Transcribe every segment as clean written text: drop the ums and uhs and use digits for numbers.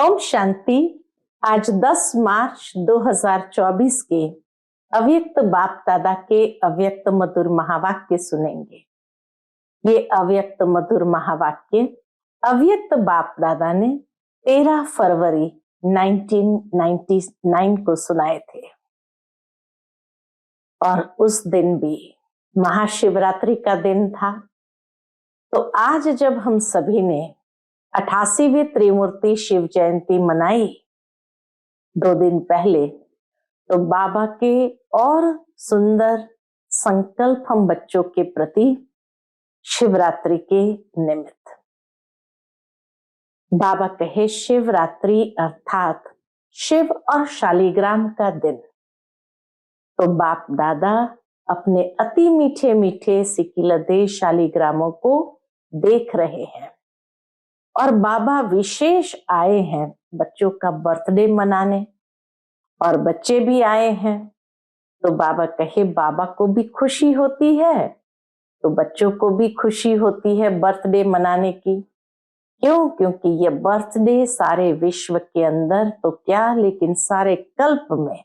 ओम शांति। आज 10 मार्च 2024 के अव्यक्त बाप दादा के अव्यक्त मधुर महावाक्य सुनेंगे। ये अव्यक्त मधुर महावाक्य अव्यक्त बाप दादा ने 13 फरवरी 1999 को सुनाए थे और उस दिन भी महाशिवरात्रि का दिन था। तो आज जब हम सभी ने 88वीं त्रिमूर्ति शिव जयंती मनाई 2 दिन पहले, तो बाबा के और सुंदर संकल्प हम बच्चों के प्रति शिवरात्रि के निमित्त। बाबा कहे शिवरात्रि अर्थात शिव और शालिग्राम का दिन। तो बाप दादा अपने अति मीठे मीठे सिकिलदे शालिग्रामों को देख रहे हैं और बाबा विशेष आए हैं बच्चों का बर्थडे मनाने और बच्चे भी आए हैं। तो बाबा कहे बाबा को भी खुशी होती है तो बच्चों को भी खुशी होती है बर्थडे मनाने की। क्यों? क्योंकि ये बर्थडे सारे विश्व के अंदर तो क्या, लेकिन सारे कल्प में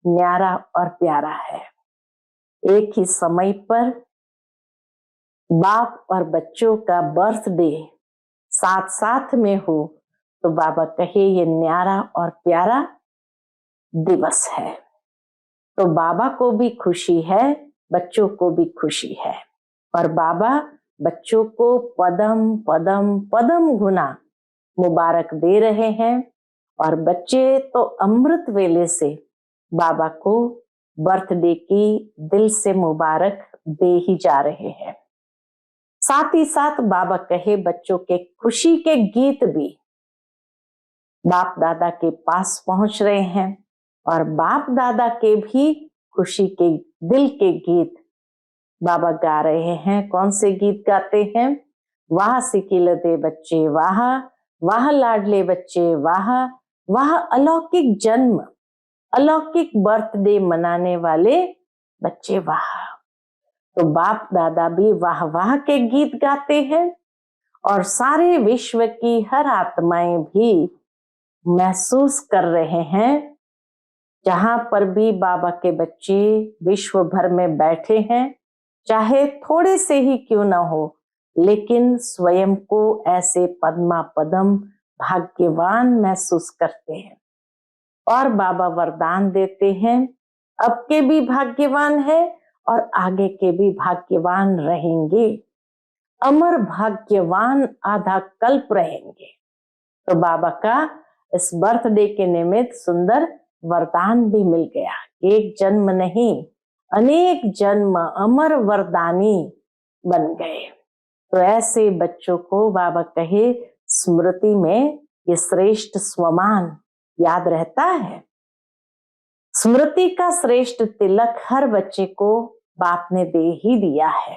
न्यारा और प्यारा है। एक ही समय पर बाप और बच्चों का बर्थडे साथ साथ में हो तो बाबा कहे ये न्यारा और प्यारा दिवस है। तो बाबा को भी खुशी है, बच्चों को भी खुशी है और बाबा बच्चों को पदम पदम पदम गुना मुबारक दे रहे हैं और बच्चे तो अमृत वेले से बाबा को बर्थडे की दिल से मुबारक दे ही जा रहे हैं। साथ ही साथ बाबा कहे बच्चों के खुशी के गीत भी बाप दादा के पास पहुंच रहे हैं और बाप दादा के भी खुशी के दिल के गीत बाबा गा रहे हैं। कौन से गीत गाते हैं? वाह सिकिलदे बच्चे वाह, वाह लाडले बच्चे वाह, वाह अलौकिक जन्म, अलौकिक बर्थडे मनाने वाले बच्चे वाह। तो बाप दादा भी वाह वाह के गीत गाते हैं और सारे विश्व की हर आत्माएं भी महसूस कर रहे हैं। जहां पर भी बाबा के बच्चे विश्व भर में बैठे हैं, चाहे थोड़े से ही क्यों ना हो, लेकिन स्वयं को ऐसे पद्मा पदम भाग्यवान महसूस करते हैं और बाबा वरदान देते हैं अब के भी भाग्यवान है और आगे के भी भाग्यवान रहेंगे, अमर भाग्यवान आधा कल्प रहेंगे। तो बाबा का इस बर्थडे के निमित्त सुंदर वरदान भी मिल गया। एक जन्म नहीं, अनेक जन्म अमर वरदानी बन गए। तो ऐसे बच्चों को बाबा कहे स्मृति में ये श्रेष्ठ स्वमान याद रहता है। स्मृति का श्रेष्ठ तिलक हर बच्चे को बाप ने दे ही दिया है।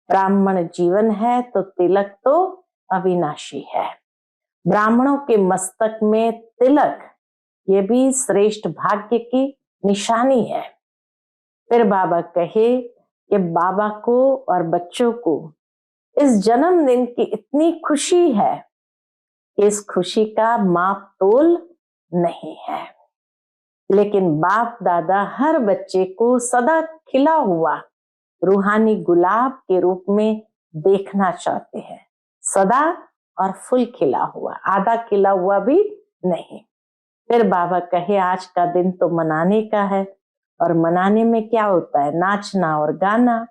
ब्राह्मण जीवन है तो तिलक तो अविनाशी है। ब्राह्मणों के मस्तक में तिलक ये भी श्रेष्ठ भाग्य की निशानी है। फिर बाबा कहे कि बाबा को और बच्चों को इस जन्मदिन की इतनी खुशी है, इस खुशी का माप तोल नहीं है, लेकिन बाप दादा हर बच्चे को सदा खिला हुआ रूहानी गुलाब के रूप में देखना चाहते हैं। सदा और फुल खिला हुआ, आधा खिला हुआ भी नहीं। फिर बाबा कहे आज का दिन तो मनाने का है और मनाने में क्या होता है? नाचना और गाना।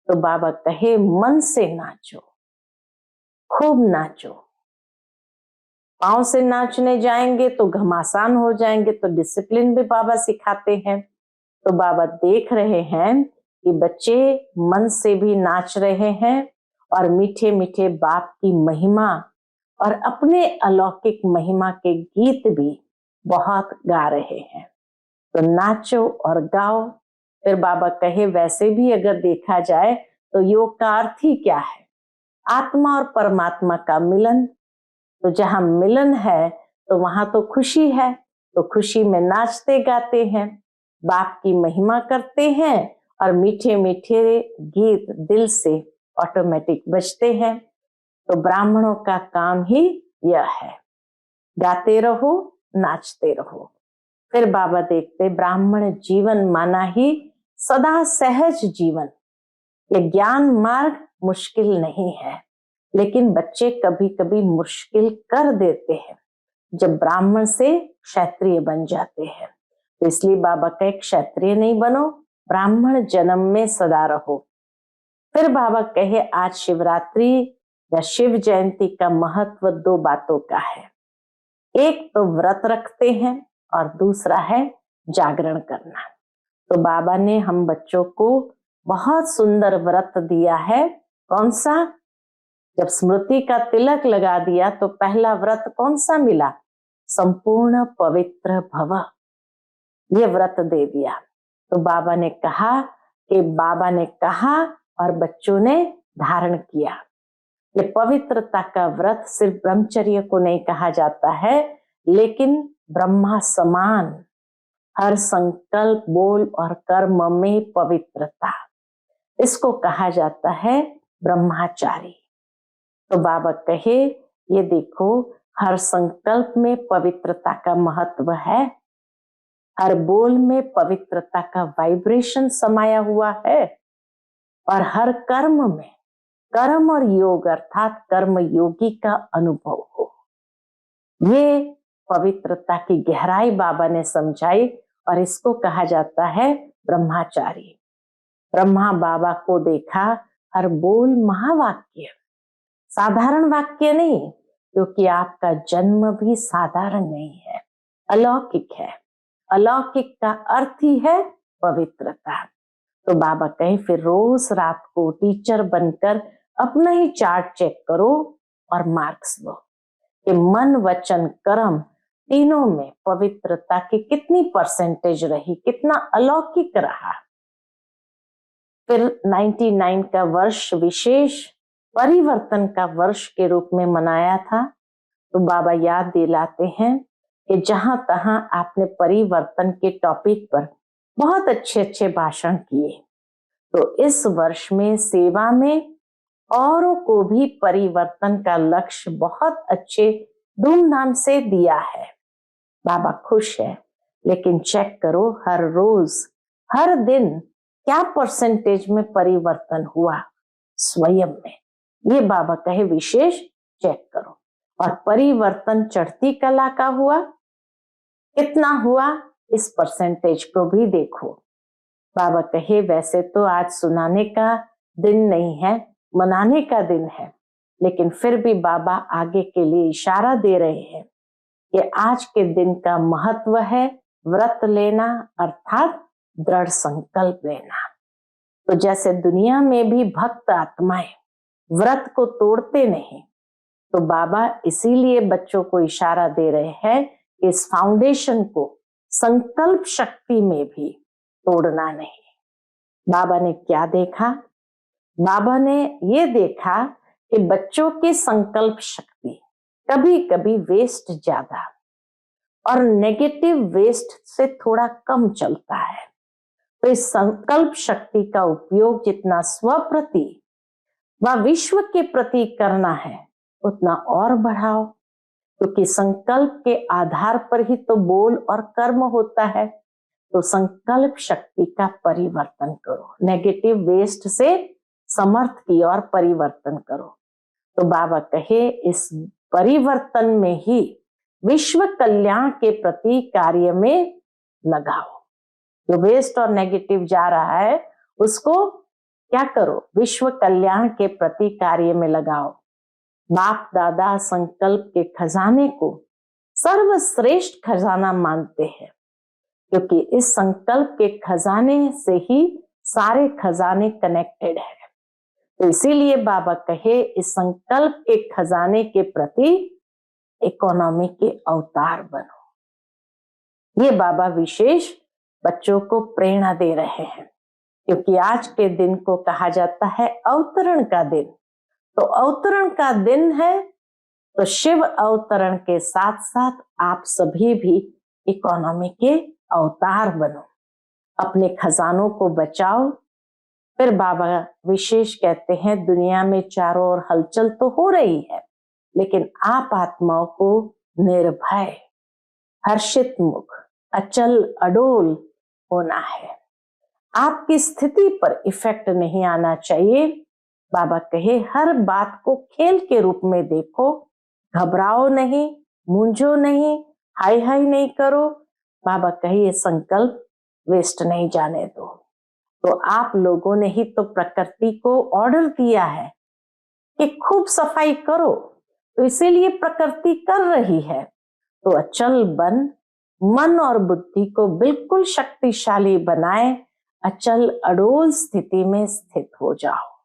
तो बाबा कहे मन से नाचो, खूब नाचो। पांव से नाचने जाएंगे तो घमासान हो जाएंगे, तो डिसिप्लिन भी बाबा सिखाते हैं। तो बाबा देख रहे हैं कि बच्चे मन से भी नाच रहे हैं और मीठे मीठे बाप की महिमा और अपने अलौकिक महिमा के गीत भी बहुत गा रहे हैं। तो नाचो और गाओ। फिर बाबा कहे वैसे भी अगर देखा जाए तो योग का अर्थ ही क्या है? आत्मा और परमात्मा का मिलन। तो जहां मिलन है तो वहां तो खुशी है, तो खुशी में नाचते गाते हैं, बाप की महिमा करते हैं और मीठे मीठे गीत दिल से ऑटोमेटिक बजते हैं। तो ब्राह्मणों का काम ही यह है। गाते रहो, नाचते रहो। फिर बाबा देखते ब्राह्मण जीवन माना ही सदा सहज जीवन। ये ज्ञान मार्ग मुश्किल नहीं है, लेकिन बच्चे कभी कभी मुश्किल कर देते हैं जब ब्राह्मण से क्षत्रिय बन जाते हैं। तो इसलिए बाबा कहे क्षत्रिय नहीं बनो, ब्राह्मण जन्म में सदा रहो। फिर बाबा कहे आज शिवरात्रि या शिव जयंती का महत्व 2 बातों का है। एक तो व्रत रखते हैं और दूसरा है जागरण करना। तो बाबा ने हम बच्चों को बहुत सुंदर व्रत दिया है। कौन सा? जब स्मृति का तिलक लगा दिया तो पहला व्रत कौन सा मिला? संपूर्ण पवित्र भव, ये व्रत दे दिया। तो बाबा ने कहा और बच्चों ने धारण किया। ये पवित्रता का व्रत सिर्फ ब्रह्मचर्य को नहीं कहा जाता है, लेकिन ब्रह्मा समान हर संकल्प, बोल और कर्म में पवित्रता, इसको कहा जाता है ब्रह्मचारी। तो बाबा कहे ये देखो, हर संकल्प में पवित्रता का महत्व है, हर बोल में पवित्रता का वाइब्रेशन समाया हुआ है, और हर कर्म में कर्म और योग अर्थात कर्म योगी का अनुभव हो। ये पवित्रता की गहराई बाबा ने समझाई और इसको कहा जाता है ब्रह्मचारी। ब्रह्मा बाबा को देखा, हर बोल महावाक्य, साधारण वाक्य नहीं, क्योंकि आपका जन्म भी साधारण नहीं है, अलौकिक है। अलौकिक का अर्थ ही है पवित्रता। तो बाबा कहे फिर रोज रात को टीचर बनकर अपना ही चार्ट चेक करो और मार्क्स दो कि मन वचन कर्म तीनों में पवित्रता की कितनी परसेंटेज रही, कितना अलौकिक रहा। फिर 99 का वर्ष विशेष परिवर्तन का वर्ष के रूप में मनाया था। तो बाबा याद दिलाते हैं कि जहां तहां आपने परिवर्तन के टॉपिक पर बहुत अच्छे अच्छे भाषण किए, तो इस वर्ष में सेवा में औरों को भी परिवर्तन का लक्ष्य बहुत अच्छे धूमधाम से दिया है। बाबा खुश है, लेकिन चेक करो हर रोज हर दिन क्या परसेंटेज में परिवर्तन हुआ स्वयं में। ये बाबा कहे विशेष चेक करो। और परिवर्तन चढ़ती कला का हुआ, कितना हुआ, इस परसेंटेज को भी देखो। बाबा कहे वैसे तो आज सुनाने का दिन नहीं है, मनाने का दिन है, लेकिन फिर भी बाबा आगे के लिए इशारा दे रहे हैं कि आज के दिन का महत्व है व्रत लेना, अर्थात दृढ़ संकल्प लेना। तो जैसे दुनिया में भी भक्त आत्माएं व्रत को तोड़ते नहीं, तो बाबा इसीलिए बच्चों को इशारा दे रहे हैं कि इस फाउंडेशन को संकल्प शक्ति में भी तोड़ना नहीं। बाबा ने क्या देखा? बाबा ने ये देखा कि बच्चों की संकल्प शक्ति कभी कभी वेस्ट ज्यादा और नेगेटिव वेस्ट से थोड़ा कम चलता है। तो इस संकल्प शक्ति का उपयोग जितना स्वप्रति व विश्व के प्रति करना है उतना और बढ़ाओ, क्योंकि संकल्प के आधार पर ही तो बोल और कर्म होता है। तो संकल्प शक्ति का परिवर्तन करो, नेगेटिव वेस्ट से समर्थ की ओर परिवर्तन करो। तो बाबा कहे इस परिवर्तन में ही विश्व कल्याण के प्रति कार्य में लगाओ। जो वेस्ट और नेगेटिव जा रहा है उसको क्या करो, विश्व कल्याण के प्रति कार्य में लगाओ। बाप दादा संकल्प के खजाने को सर्वश्रेष्ठ खजाना मानते हैं, क्योंकि इस संकल्प के खजाने से ही सारे खजाने कनेक्टेड है। तो इसीलिए बाबा कहे इस संकल्प के खजाने के प्रति इकोनॉमी के अवतार बनो। ये बाबा विशेष बच्चों को प्रेरणा दे रहे हैं, क्योंकि आज के दिन को कहा जाता है अवतरण का दिन। तो अवतरण का दिन है, तो शिव अवतरण के साथ साथ आप सभी भी इकोनॉमी के अवतार बनो, अपने खजानों को बचाओ। फिर बाबा विशेष कहते हैं दुनिया में चारों ओर हलचल तो हो रही है, लेकिन आप आत्माओं को निर्भय, हर्षित मुख, अचल अडोल होना है। आपकी स्थिति पर इफेक्ट नहीं आना चाहिए। बाबा कहे हर बात को खेल के रूप में देखो, घबराओ नहीं, मूंझो नहीं, हाय हाय नहीं करो। बाबा कहे ये संकल्प वेस्ट नहीं जाने दो। तो आप लोगों ने ही तो प्रकृति को ऑर्डर दिया है कि खूब सफाई करो, तो इसीलिए प्रकृति कर रही है। तो अचल बन, मन और बुद्धि को बिल्कुल शक्तिशाली बनाए, अचल अडोल स्थिति में स्थित हो जाओ।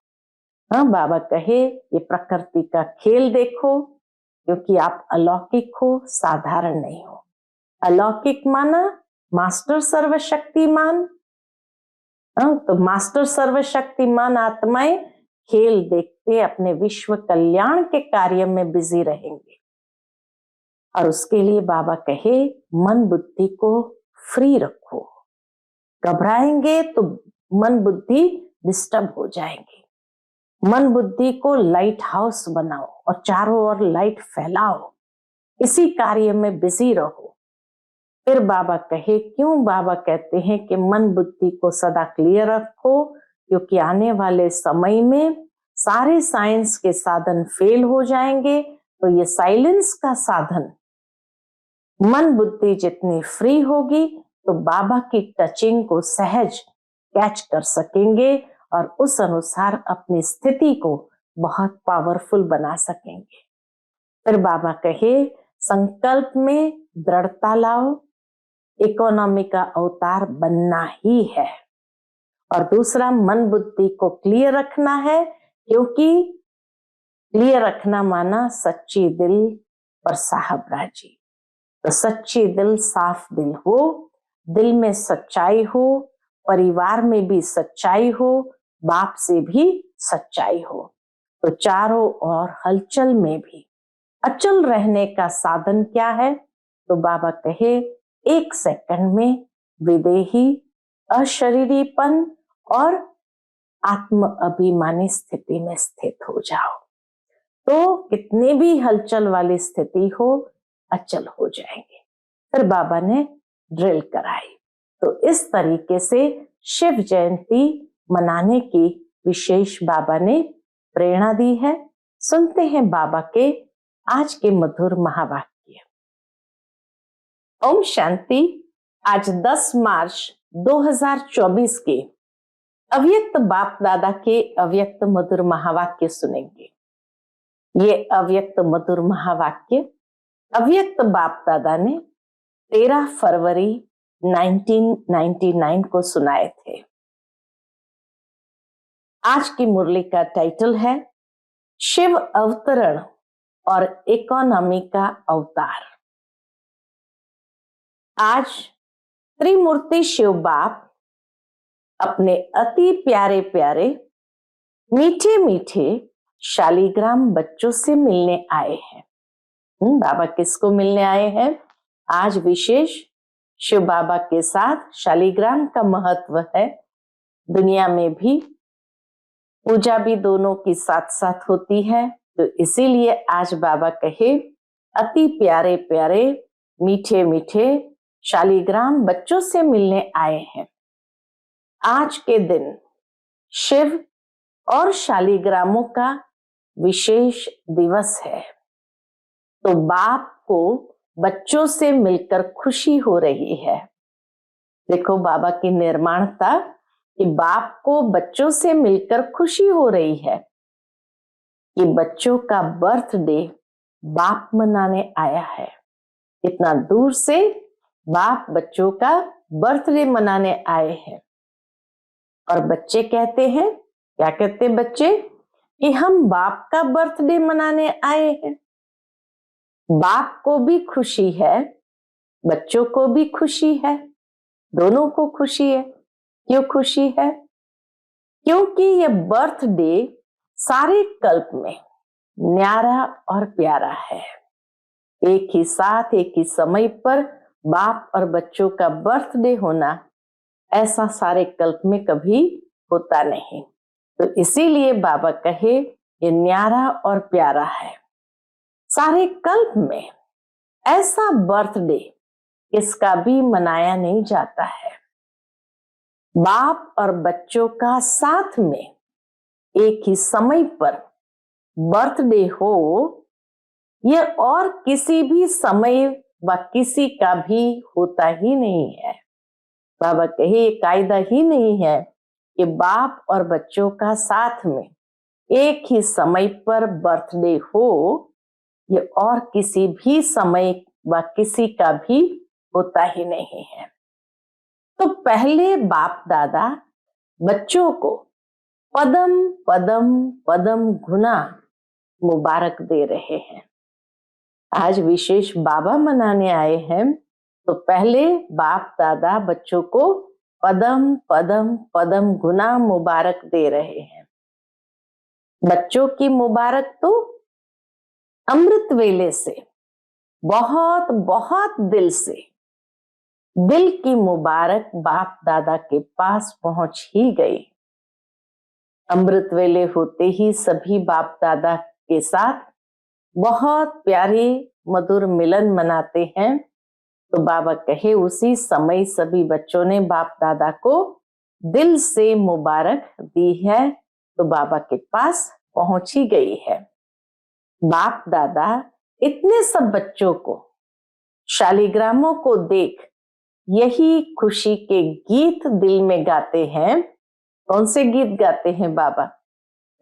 हाँ, बाबा कहे ये प्रकृति का खेल देखो, क्योंकि आप अलौकिक हो, साधारण नहीं हो। अलौकिक माना मास्टर सर्वशक्तिमान। तो मास्टर सर्वशक्तिमान आत्माएं खेल देखते अपने विश्व कल्याण के कार्य में बिजी रहेंगे। और उसके लिए बाबा कहे मन बुद्धि को फ्री रखो। घबराएंगे तो मन बुद्धि डिस्टर्ब हो जाएंगे। मन बुद्धि को लाइट हाउस बनाओ और चारों ओर लाइट फैलाओ, इसी कार्य में बिजी रहो। फिर बाबा कहे क्यों बाबा कहते हैं कि मन बुद्धि को सदा क्लियर रखो, क्योंकि आने वाले समय में सारे साइंस के साधन फेल हो जाएंगे। तो ये साइलेंस का साधन, मन बुद्धि जितनी फ्री होगी तो बाबा की टचिंग को सहज कैच कर सकेंगे और उस अनुसार अपनी स्थिति को बहुत पावरफुल बना सकेंगे। फिर बाबा कहे संकल्प में दृढ़ता लाओ, इकोनॉमी का अवतार बनना ही है। और दूसरा, मन बुद्धि को क्लियर रखना है, क्योंकि क्लियर रखना माना सच्ची दिल और साहब राजी। तो सच्ची दिल, साफ दिल हो, दिल में सच्चाई हो, परिवार में भी सच्चाई हो, बाप से भी सच्चाई हो, तो चारों ओर हलचल में भी अचल रहने का साधन क्या है? तो बाबा कहे 1 सेकंड में विदेही, अशरीरीपन और आत्म अभिमानी स्थिति में स्थित हो जाओ। तो कितने भी हलचल वाली स्थिति हो, अचल हो जाएंगे। फिर बाबा ने ड्रिल कराई। तो इस तरीके से शिव जयंती मनाने की विशेष बाबा ने प्रेरणा दी है। सुनते हैं बाबा के आज के मधुर महावाक्य। ओम शांति। आज 10 मार्च 2024 के अव्यक्त बाप दादा के अव्यक्त मधुर महावाक्य सुनेंगे। ये अव्यक्त मधुर महावाक्य अव्यक्त बाप दादा ने 13 फरवरी 1999 को सुनाए थे। आज की मुरली का टाइटल है शिव अवतरण और इकोनॉमी का अवतार। आज त्रिमूर्ति शिव बाप अपने अति प्यारे प्यारे मीठे मीठे शालीग्राम बच्चों से मिलने आए हैं। बाबा किसको मिलने आए हैं? आज विशेष शिव बाबा के साथ शालीग्राम का महत्व है। दुनिया में भी पूजा भी दोनों की साथ साथ होती है, तो इसीलिए आज बाबा कहे अति प्यारे प्यारे मीठे मीठे शालीग्राम बच्चों से मिलने आए हैं। आज के दिन शिव और शालीग्रामों का विशेष दिवस है। तो बाप को बच्चों से मिलकर खुशी हो रही है। देखो बाबा की निर्माणता कि बाप को बच्चों से मिलकर खुशी हो रही है कि बच्चों का बर्थडे बाप मनाने आया है। इतना दूर से बाप बच्चों का बर्थडे मनाने आए हैं। और बच्चे कहते हैं, क्या कहते हैं बच्चे? कि हम बाप का बर्थडे मनाने आए हैं। बाप को भी खुशी है, बच्चों को भी खुशी है, दोनों को खुशी है। क्यों खुशी है? क्योंकि यह बर्थडे सारे कल्प में न्यारा और प्यारा है। एक ही साथ एक ही समय पर बाप और बच्चों का बर्थडे होना ऐसा सारे कल्प में कभी होता नहीं। तो इसीलिए बाबा कहे ये न्यारा और प्यारा है। सारे कल्प में ऐसा बर्थडे किसका भी मनाया नहीं जाता है। बाप और बच्चों का साथ में एक ही समय पर बर्थडे हो, ये और किसी भी समय व किसी का भी होता ही नहीं है। बाबा कहे कायदा ही नहीं है कि बाप और बच्चों का साथ में एक ही समय पर बर्थडे हो, ये और किसी भी समय व किसी का भी होता ही नहीं है। तो पहले बाप दादा बच्चों को पदम पदम पदम गुना मुबारक दे रहे हैं। आज विशेष बाबा मनाने आए हैं, तो पहले बाप दादा बच्चों को पदम पदम पदम गुना मुबारक दे रहे हैं। बच्चों की मुबारक तो अमृत वेले से बहुत बहुत दिल से, दिल की मुबारक बाप दादा के पास पहुंच ही गई। अमृत वेले होते ही सभी बाप दादा के साथ बहुत प्यारे मधुर मिलन मनाते हैं। तो बाबा कहे उसी समय सभी बच्चों ने बाप दादा को दिल से मुबारक दी है, तो बाबा के पास पहुंच ही गई है। बाप दादा इतने सब बच्चों को, शालिग्रामों को देख यही खुशी के गीत दिल में गाते हैं। कौन से गीत गाते हैं बाबा?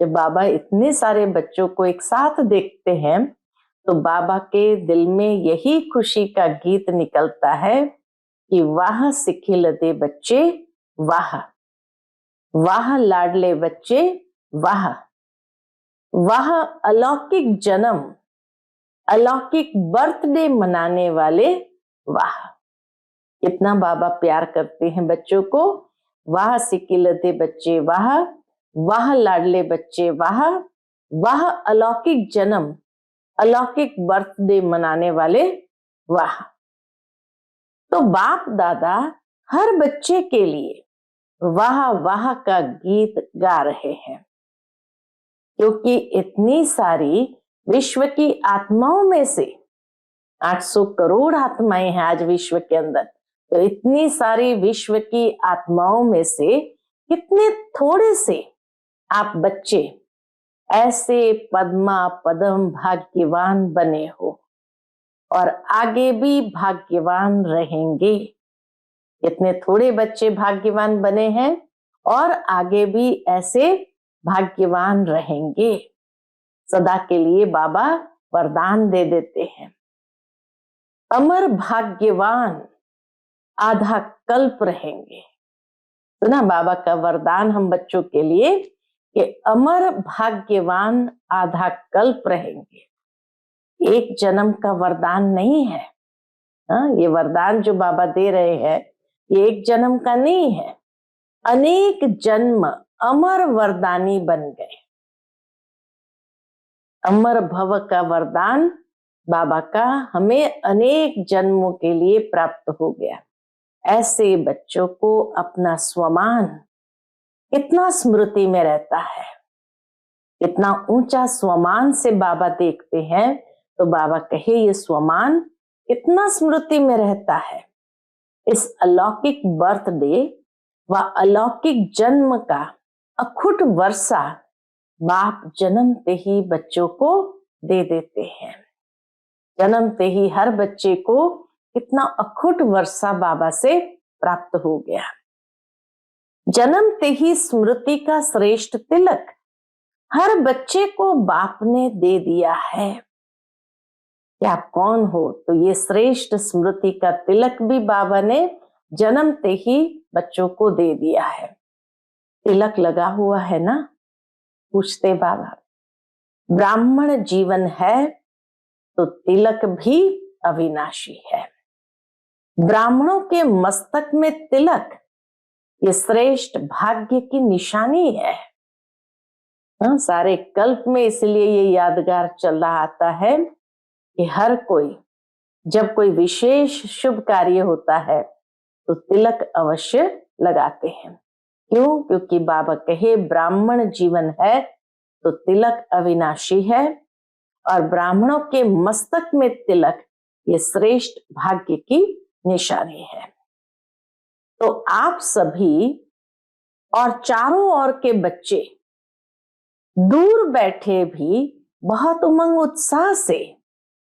जब बाबा इतने सारे बच्चों को एक साथ देखते हैं, तो बाबा के दिल में यही खुशी का गीत निकलता है कि वाह सिखिलते बच्चे वाह, वाह लाडले बच्चे वाह, वाह अलौकिक जन्म, अलौकिक बर्थडे मनाने वाले वाह। कितना बाबा प्यार करते हैं बच्चों को। वाह सिकिलते बच्चे वाह, वाह लाडले बच्चे वाह, वाह अलौकिक जन्म, अलौकिक बर्थडे मनाने वाले वाह। तो बाप दादा हर बच्चे के लिए वाह वाह का गीत गा रहे हैं, क्योंकि इतनी सारी विश्व की आत्माओं में से 800 करोड़ आत्माएं हैं आज विश्व के अंदर। तो इतनी सारी विश्व की आत्माओं में से कितने थोड़े से आप बच्चे ऐसे पद्मा पदम भाग्यवान बने हो और आगे भी भाग्यवान रहेंगे। इतने थोड़े बच्चे भाग्यवान बने हैं और आगे भी ऐसे भाग्यवान रहेंगे। सदा के लिए बाबा वरदान दे देते हैं। अमर भाग्यवान आधा कल्प रहेंगे। तो ना बाबा का वरदान हम बच्चों के लिए कि अमर भाग्यवान आधा कल्प रहेंगे। एक जन्म का वरदान नहीं है। ये वरदान जो बाबा दे रहे हैं ये एक जन्म का नहीं है, अनेक जन्म अमर वरदानी बन गए। अमर भव का वरदान बाबा का हमें अनेक जन्मों के लिए प्राप्त हो गया। ऐसे बच्चों को अपना स्वमान कितना स्मृति में रहता है, कितना ऊंचा स्वमान से बाबा देखते हैं। तो बाबा कहे ये स्वमान कितना स्मृति में रहता है। इस अलौकिक बर्थडे व अलौकिक जन्म का अखुट वर्षा बाप जन्मते ही बच्चों को दे देते हैं। जन्मते ही हर बच्चे को कितना अखुट वर्षा बाबा से प्राप्त हो गया। जन्मते ही स्मृति का श्रेष्ठ तिलक हर बच्चे को बाप ने दे दिया है। कि आप कौन हो, तो ये श्रेष्ठ स्मृति का तिलक भी बाबा ने जन्मते ही बच्चों को दे दिया है। तिलक लगा हुआ है ना? पूछते बाबा, ब्राह्मण जीवन है तो तिलक भी अविनाशी है। ब्राह्मणों के मस्तक में तिलक ये श्रेष्ठ भाग्य की निशानी है। सारे कल्प में इसलिए ये यादगार चल रहा आता है कि हर कोई जब कोई विशेष शुभ कार्य होता है तो तिलक अवश्य लगाते हैं। क्यों? क्योंकि बाबा कहे ब्राह्मण जीवन है तो तिलक अविनाशी है और ब्राह्मणों के मस्तक में तिलक ये श्रेष्ठ भाग्य की निशानी है। तो आप सभी और चारों ओर के बच्चे दूर बैठे भी बहुत उमंग उत्साह से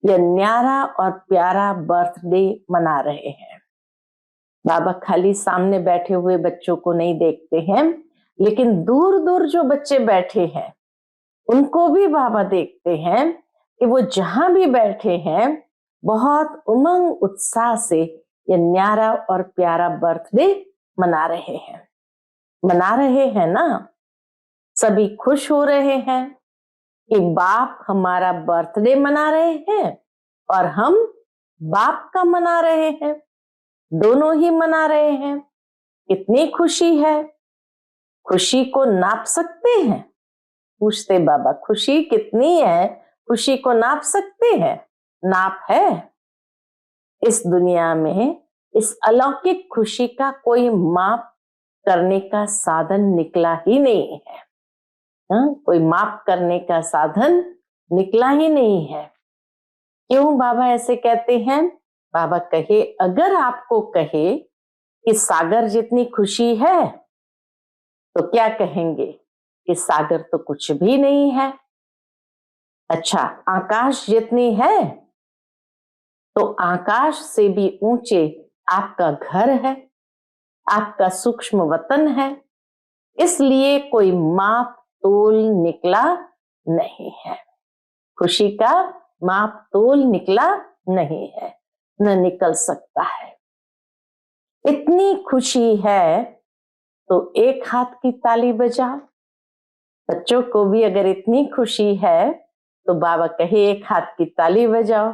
यह न्यारा और प्यारा बर्थडे मना रहे हैं। बाबा खाली सामने बैठे हुए बच्चों को नहीं देखते हैं, लेकिन दूर दूर जो बच्चे बैठे हैं उनको भी बाबा देखते हैं कि वो जहां भी बैठे हैं बहुत उमंग उत्साह से ये न्यारा और प्यारा बर्थडे मना रहे हैं ना। सभी खुश हो रहे हैं कि बाप हमारा बर्थडे मना रहे हैं और हम बाप का मना रहे हैं, दोनों ही मना रहे हैं। कितनी खुशी है। खुशी को नाप सकते हैं? पूछते बाबा, खुशी कितनी है? खुशी को नाप सकते हैं? नाप है? इस दुनिया में इस अलौकिक खुशी का कोई माप करने का साधन निकला ही नहीं है। कोई माप करने का साधन निकला ही नहीं है। क्यों बाबा ऐसे कहते हैं? बाबा कहे, अगर आपको कहे कि सागर जितनी खुशी है तो क्या कहेंगे कि सागर तो कुछ भी नहीं है। अच्छा, आकाश जितनी है तो आकाश से भी ऊंचे आपका घर है, आपका सूक्ष्म वतन है। इसलिए कोई माप तोल निकला नहीं है। खुशी का माप तोल निकला नहीं है, न निकल सकता है। इतनी खुशी है तो एक हाथ की ताली बजाओ। बच्चों को भी अगर इतनी खुशी है तो बाबा कहे एक हाथ की ताली बजाओ।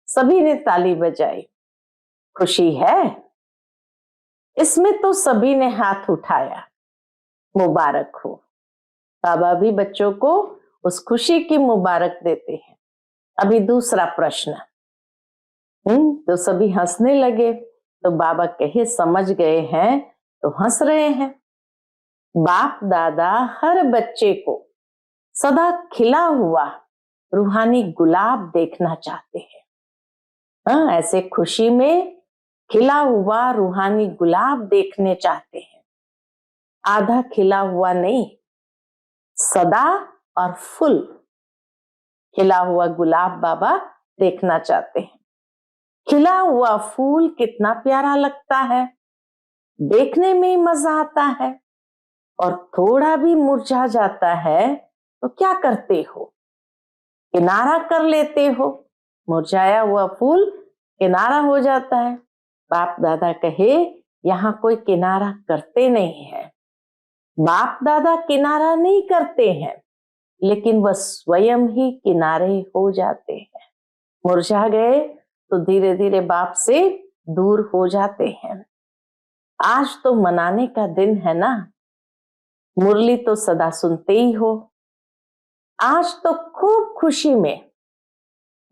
सभी ने ताली बजाई। खुशी है, इसमें तो सभी ने हाथ उठाया। मुबारक हो। बाबा भी बच्चों को उस खुशी की मुबारक देते हैं। अभी दूसरा प्रश्न। तो सभी हंसने लगे। तो बाबा कहे, समझ गए हैं तो हंस रहे हैं। बाप दादा हर बच्चे को सदा खिला हुआ रूहानी गुलाब देखना चाहते हैं। ऐसे खुशी में खिला हुआ रूहानी गुलाब देखने चाहते हैं। आधा खिला हुआ नहीं, सदा और फुल खिला हुआ गुलाब बाबा देखना चाहते हैं। खिला हुआ फूल कितना प्यारा लगता है, देखने में ही मजा आता है। और थोड़ा भी मुरझा जाता है तो क्या करते हो? किनारा कर लेते हो। मुरझाया हुआ फूल किनारा हो जाता है। बाप दादा कहे, यहाँ कोई किनारा करते नहीं है। बाप दादा किनारा नहीं करते हैं, लेकिन वह स्वयं ही किनारे हो जाते हैं। मुरझा गए तो धीरे धीरे बाप से दूर हो जाते हैं। आज तो मनाने का दिन है ना। मुरली तो सदा सुनते ही हो। आज तो खूब खुशी में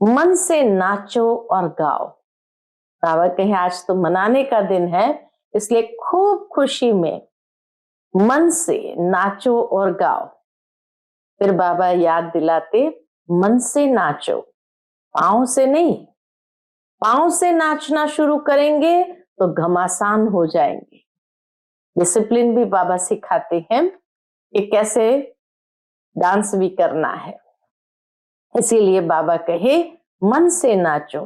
मन से नाचो और गाओ। बाबा कहे, आज तो मनाने का दिन है, इसलिए खूब खुशी में मन से नाचो और गाओ। फिर बाबा याद दिलाते, मन से नाचो, पांव से नहीं। पांव से नाचना शुरू करेंगे तो घमासान हो जाएंगे। डिसिप्लिन भी बाबा सिखाते हैं कि कैसे डांस भी करना है। इसीलिए बाबा कहे, मन से नाचो।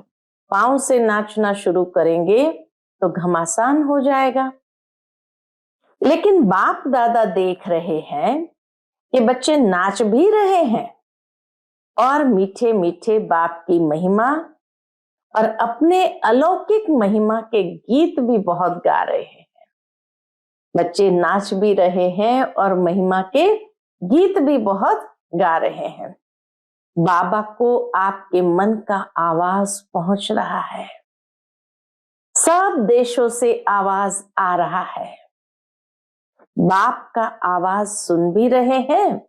पांव से नाचना शुरू करेंगे तो घमासान हो जाएगा। लेकिन बाप दादा देख रहे हैं कि बच्चे नाच भी रहे हैं और मीठे मीठे बाप की महिमा और अपने अलौकिक महिमा के गीत भी बहुत गा रहे हैं। बच्चे नाच भी रहे हैं और महिमा के गीत भी बहुत गा रहे हैं। बाबा को आपके मन का आवाज पहुंच रहा है। सब देशों से आवाज आ रहा है। बाप का आवाज सुन भी रहे हैं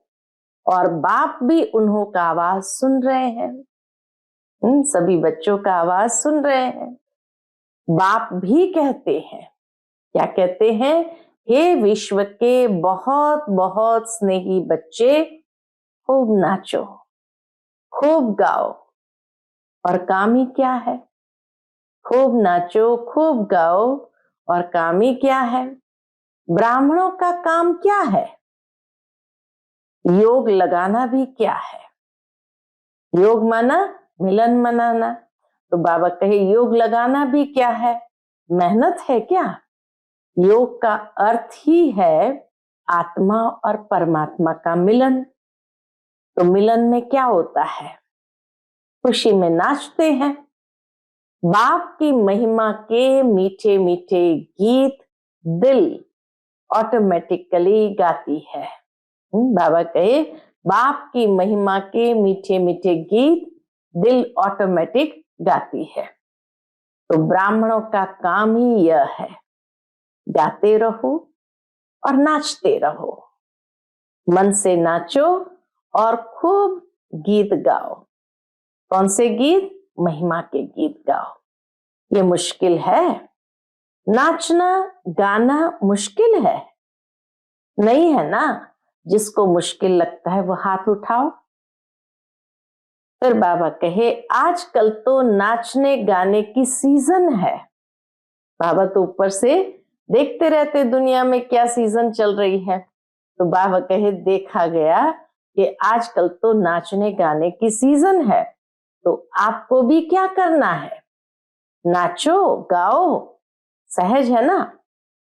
और बाप भी उन्हों का आवाज सुन रहे हैं। सभी बच्चों का आवाज सुन रहे हैं। बाप भी कहते हैं, क्या कहते हैं? हे विश्व के बहुत बहुत स्नेही बच्चे, खूब नाचो, खूब गाओ। और काम ही क्या है? खूब नाचो, खूब गाओ। और काम ही क्या है? ब्राह्मणों का काम क्या है? योग लगाना भी क्या है? योग माना मिलन मनाना। तो बाबा कहे योग लगाना भी क्या है? मेहनत है क्या? योग का अर्थ ही है आत्मा और परमात्मा का मिलन। तो मिलन में क्या होता है? खुशी में नाचते हैं। बाप की महिमा के मीठे मीठे गीत दिल ऑटोमेटिकली गाती है। बाबा कहे बाप की महिमा के मीठे मीठे गीत दिल ऑटोमेटिक गाती है। तो ब्राह्मणों का काम ही यह है, गाते रहो और नाचते रहो। मन से नाचो और खूब गीत गाओ। कौन से गीत? महिमा के गीत गाओ। ये मुश्किल है? नाचना गाना मुश्किल है? नहीं है ना। जिसको मुश्किल लगता है वो हाथ उठाओ। फिर बाबा कहे आजकल तो नाचने गाने की सीजन है। बाबा तो ऊपर से देखते रहते दुनिया में क्या सीजन चल रही है। तो बाबा कहे देखा गया कि आजकल तो नाचने गाने की सीजन है। तो आपको भी क्या करना है? नाचो गाओ। सहज है ना?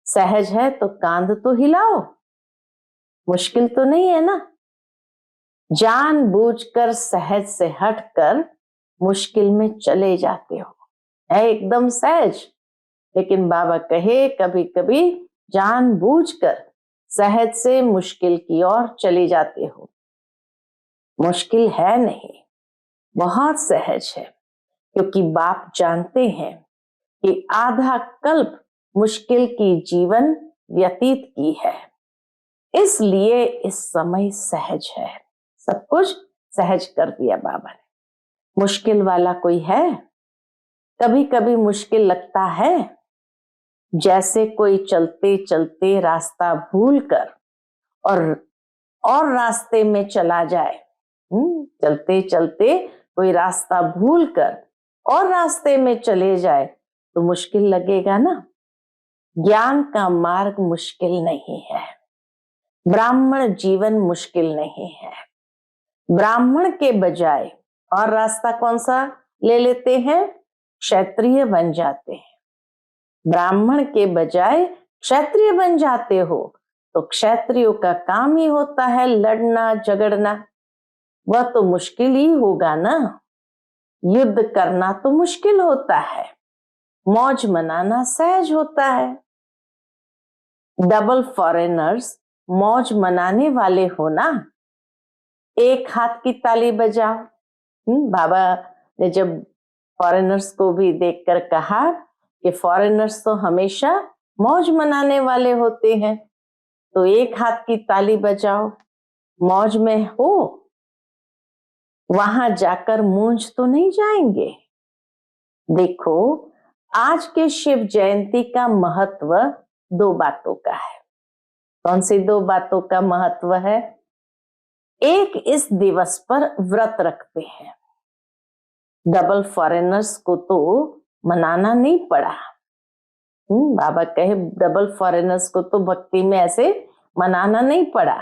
सहज है तो कांध तो हिलाओ। मुश्किल तो नहीं है ना। जानबूझकर सहज से हटकर मुश्किल में चले जाते हो, है एकदम सहज। लेकिन बाबा कहे कभी कभी जानबूझकर सहज से मुश्किल की ओर चले जाते हो। मुश्किल है नहीं, बहुत सहज है। क्योंकि बाप जानते हैं कि आधा कल्प मुश्किल की जीवन व्यतीत की है, इसलिए इस समय सहज है। सब कुछ सहज कर दिया बाबा ने। मुश्किल वाला कोई है? कभी कभी मुश्किल लगता है, जैसे कोई चलते चलते रास्ता भूलकर और रास्ते में चला जाए। चलते चलते कोई रास्ता भूलकर और रास्ते में चले जाए तो मुश्किल लगेगा ना। ज्ञान का मार्ग मुश्किल नहीं है। ब्राह्मण जीवन मुश्किल नहीं है। ब्राह्मण के बजाय और रास्ता कौन सा ले लेते हैं? क्षत्रिय बन जाते हैं। ब्राह्मण के बजाय क्षत्रिय बन जाते हो तो क्षत्रियों का काम ही होता है लड़ना झगड़ना। वह तो मुश्किल ही होगा ना। युद्ध करना तो मुश्किल होता है, मौज मनाना सहज होता है। डबल फॉरेनर्स मौज मनाने वाले हो ना। एक हाथ की ताली बजाओ। बाबा ने जब फॉरेनर्स को भी देखकर कहा कि फॉरेनर्स तो हमेशा मौज मनाने वाले होते हैं, तो एक हाथ की ताली बजाओ। मौज में हो, वहां जाकर मूंझ तो नहीं जाएंगे। देखो आज के शिव जयंती का महत्व दो बातों का है। कौन सी दो बातों का महत्व है? एक, इस दिवस पर व्रत रखते हैं। डबल फॉरेनर्स को तो मनाना नहीं पड़ा। बाबा कहे डबल फॉरेनर्स को तो भक्ति में ऐसे मनाना नहीं पड़ा,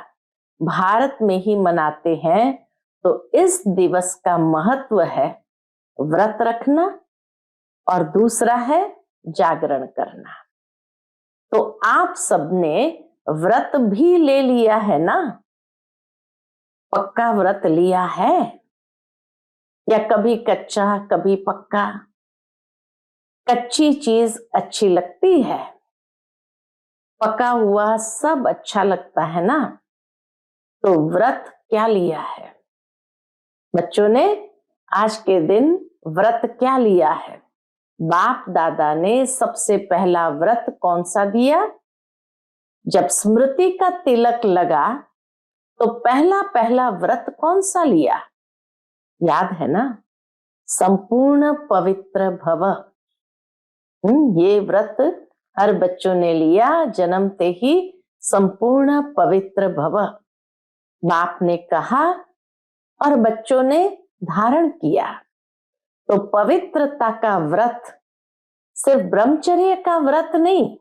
भारत में ही मनाते हैं। तो इस दिवस का महत्व है व्रत रखना और दूसरा है जागरण करना। तो आप सबने व्रत भी ले लिया है ना? पक्का व्रत लिया है या कभी कच्चा कभी पक्का? कच्ची चीज अच्छी लगती है, पका हुआ सब अच्छा लगता है ना। तो व्रत क्या लिया है बच्चों ने? आज के दिन व्रत क्या लिया है? बाप दादा ने सबसे पहला व्रत कौन सा दिया? जब स्मृति का तिलक लगा तो पहला पहला व्रत कौन सा लिया? याद है ना? संपूर्ण पवित्र भव। ये व्रत हर बच्चों ने लिया जन्मते ही। संपूर्ण पवित्र भव बाप ने कहा और बच्चों ने धारण किया। तो पवित्रता का व्रत सिर्फ ब्रह्मचर्य का व्रत नहीं,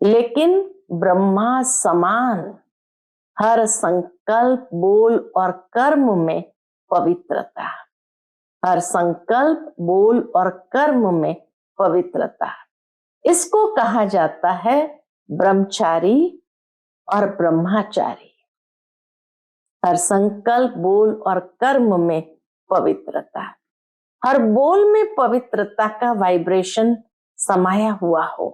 लेकिन ब्रह्मा समान हर संकल्प, बोल और कर्म में पवित्रता, हर संकल्प, बोल और कर्म में पवित्रता। इसको कहा जाता है ब्रह्मचारी और ब्रह्मचारी। हर संकल्प, बोल और कर्म में पवित्रता, हर बोल में पवित्रता का वाइब्रेशन समाया हुआ हो,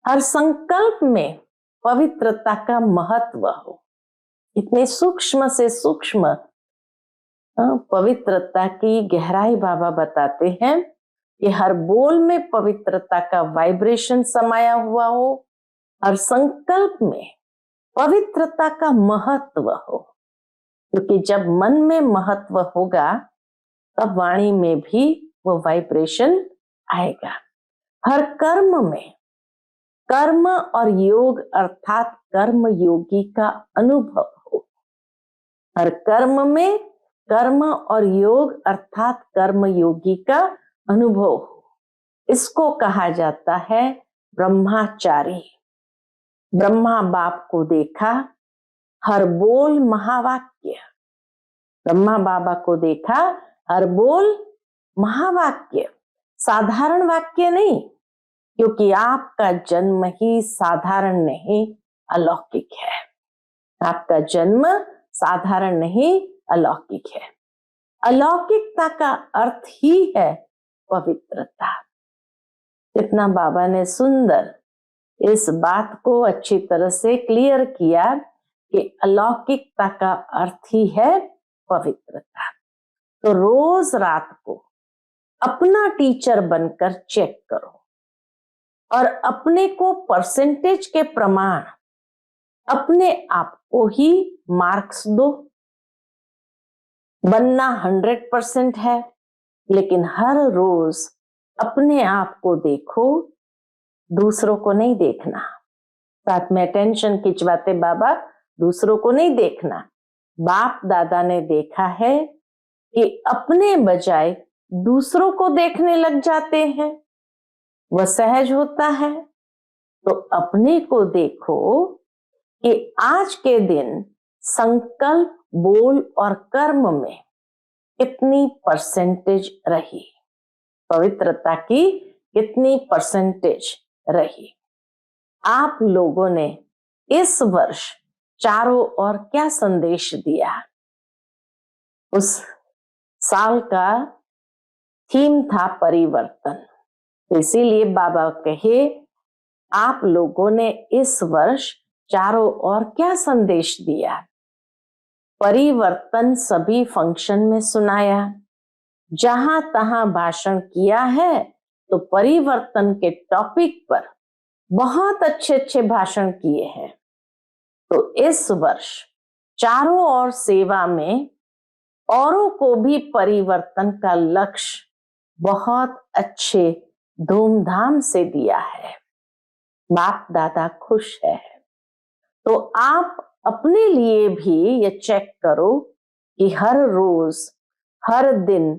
हर संकल्प में पवित्रता का महत्व हो। इतने सूक्ष्म से सूक्ष्म पवित्रता की गहराई बाबा बताते हैं कि हर बोल में पवित्रता का वाइब्रेशन समाया हुआ हो, हर संकल्प में पवित्रता का महत्व हो, क्योंकि जब मन में महत्व होगा तब वाणी में भी वो वाइब्रेशन आएगा। हर कर्म में, कर्म और योग अर्थात कर्म योगी का अनुभव हो, हर कर्म में कर्म और योग अर्थात कर्म योगी का अनुभव हो। इसको कहा जाता है ब्रह्मचारी। ब्रह्मा बाप को देखा, हर बोल महावाक्य। ब्रह्मा बाबा को देखा, हर बोल महावाक्य, साधारण वाक्य नहीं, क्योंकि आपका जन्म ही साधारण नहीं, अलौकिक है। आपका जन्म साधारण नहीं, अलौकिक है। अलौकिकता का अर्थ ही है पवित्रता। कितना बाबा ने सुंदर इस बात को अच्छी तरह से क्लियर किया कि अलौकिकता का अर्थ ही है पवित्रता। तो रोज रात को अपना टीचर बनकर चेक करो और अपने को परसेंटेज के प्रमाण अपने आप को ही मार्क्स दो। बनना 100% है, लेकिन हर रोज अपने आप को देखो, दूसरों को नहीं देखना। साथ में अटेंशन खिंचवाते बाबा, दूसरों को नहीं देखना। बाप दादा ने देखा है कि अपने बजाय दूसरों को देखने लग जाते हैं, वह सहज होता है। तो अपने को देखो कि आज के दिन संकल्प, बोल और कर्म में कितनी परसेंटेज रही, पवित्रता की कितनी परसेंटेज रही। आप लोगों ने इस वर्ष चारों ओर क्या संदेश दिया? उस साल का थीम था परिवर्तन। तो इसीलिए बाबा कहे, आप लोगों ने इस वर्ष चारों ओर क्या संदेश दिया? परिवर्तन सभी फंक्शन में सुनाया, जहां तहां भाषण किया है तो परिवर्तन के टॉपिक पर बहुत अच्छे अच्छे भाषण किए हैं। तो इस वर्ष चारों ओर सेवा में औरों को भी परिवर्तन का लक्ष्य बहुत अच्छे धूमधाम से दिया है। बाप दादा खुश है। तो आप अपने लिए भी ये चेक करो कि हर रोज, हर दिन